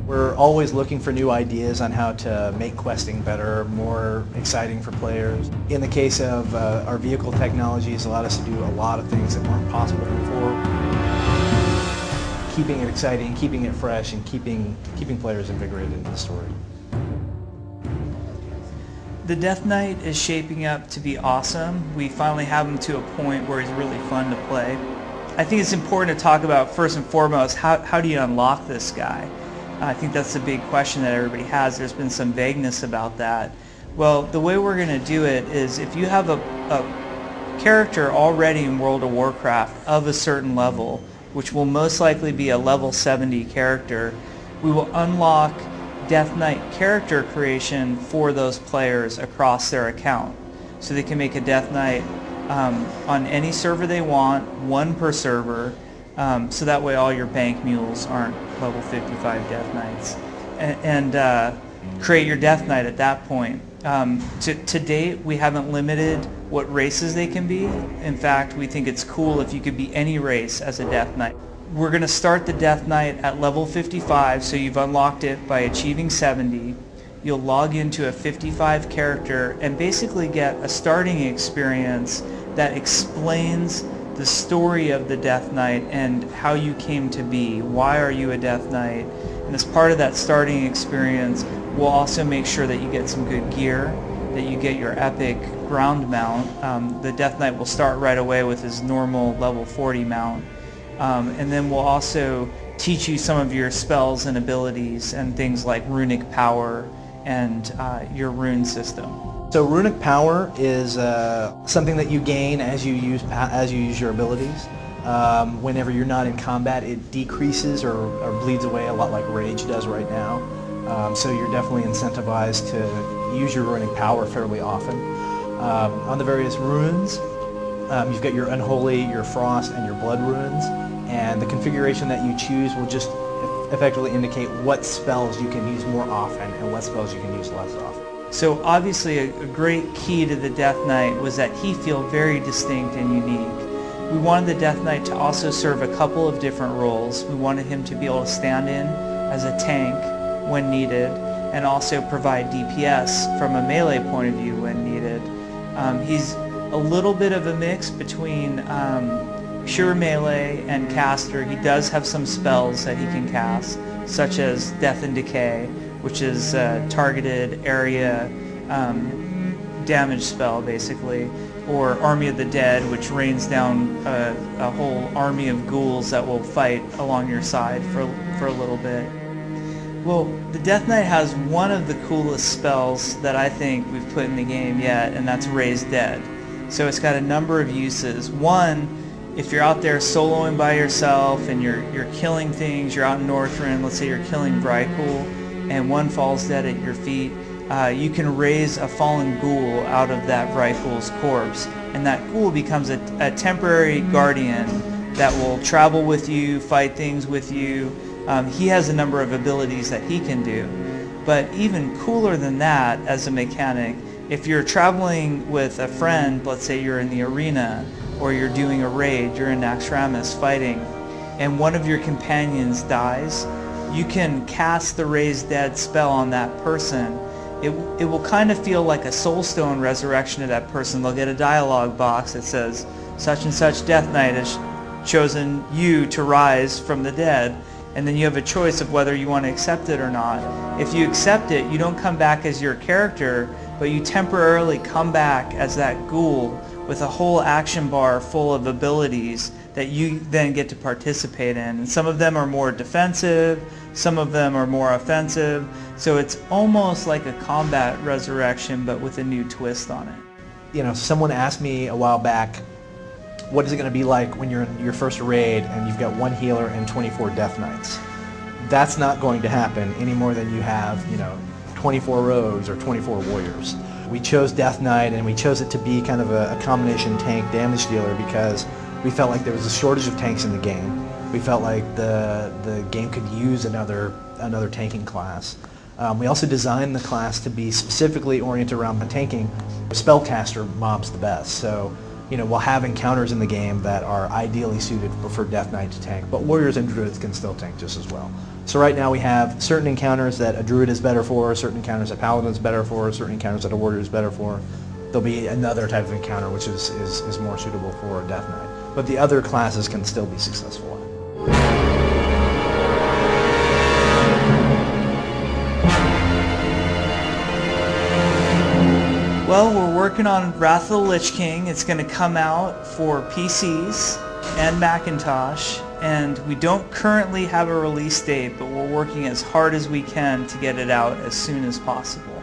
We're always looking for new ideas on how to make questing better, more exciting for players. In the case of our vehicle technologies, allowed us to do a lot of things that weren't possible before. Keeping it exciting, keeping it fresh, and keeping players invigorated in the story. The Death Knight is shaping up to be awesome. We finally have him to a point where he's really fun to play. I think it's important to talk about, first and foremost, how do you unlock this guy? I think that's the big question that everybody has. There's been some vagueness about that. Well, the way we're going to do it is if you have a character already in World of Warcraft of a certain level, which will most likely be a level 70 character, we will unlock Death Knight character creation for those players across their account. So they can make a Death Knight on any server they want, one per server, so that way all your bank mules aren't level 55 Death Knights. And create your Death Knight at that point. To date, we haven't limited what races they can be. In fact, we think it's cool if you could be any race as a Death Knight. We're going to start the Death Knight at level 55, so you've unlocked it by achieving 70. You'll log into a 55 character and basically get a starting experience that explains the story of the Death Knight and how you came to be. Why are you a Death Knight? And as part of that starting experience, we'll also make sure that you get some good gear, that you get your epic ground mount. The Death Knight will start right away with his normal level 40 mount. And then we'll also teach you some of your spells and abilities and things like runic power and your rune system. So runic power is something that you gain as you use your abilities. Whenever you're not in combat, it decreases or bleeds away a lot like rage does right now. So you're definitely incentivized to use your runic power fairly often. On the various runes, you've got your unholy, your frost, and your blood runes, and the configuration that you choose will just effectively indicate what spells you can use more often and what spells you can use less often. So obviously a great key to the Death Knight was that he feel very distinct and unique. We wanted the Death Knight to also serve a couple of different roles. We wanted him to be able to stand in as a tank when needed and also provide DPS from a melee point of view when needed. He's a little bit of a mix between pure melee and caster. He does have some spells that he can cast, such as Death and Decay, which is a targeted area damage spell basically, or Army of the Dead, which rains down a whole army of ghouls that will fight along your side for a little bit. Well, the Death Knight has one of the coolest spells that I think we've put in the game yet, and that's Raise Dead. So it's got a number of uses. One, if you're out there soloing by yourself and you're killing things, you're out in Northrend, let's say you're killing Vrykul, and one falls dead at your feet, you can raise a fallen ghoul out of that Vrykul's corpse, and that ghoul becomes a temporary guardian that will travel with you, fight things with you. He has a number of abilities that he can do. But even cooler than that as a mechanic, if you're traveling with a friend, let's say you're in the arena, or you're doing a raid, you're in Naxxramas fighting, and one of your companions dies, you can cast the Raise Dead spell on that person. It will kind of feel like a soulstone resurrection to that person. They'll get a dialogue box that says, such and such Death Knight has chosen you to rise from the dead, and then you have a choice of whether you want to accept it or not. If you accept it, you don't come back as your character, but you temporarily come back as that ghoul with a whole action bar full of abilities that you then get to participate in. And some of them are more defensive, some of them are more offensive, so it's almost like a combat resurrection but with a new twist on it. You know, someone asked me a while back, what is it going to be like when you're in your first raid and you've got one healer and 24 Death Knights? That's not going to happen any more than you have, 24 rogues or 24 warriors. We chose Death Knight, and we chose it to be kind of a combination tank damage dealer because we felt like there was a shortage of tanks in the game. We felt like the game could use another tanking class. We also designed the class to be specifically oriented around tanking spellcaster mobs the best. So we'll have encounters in the game that are ideally suited for Death Knight to tank, but Warriors and Druids can still tank just as well. So right now we have certain encounters that a Druid is better for, certain encounters that Paladin is better for, certain encounters that a Warrior is better for. There'll be another type of encounter which is more suitable for a Death Knight. But the other classes can still be successful in it. Well, we're working on Wrath of the Lich King. It's going to come out for PCs and Macintosh, and we don't currently have a release date, but we're working as hard as we can to get it out as soon as possible.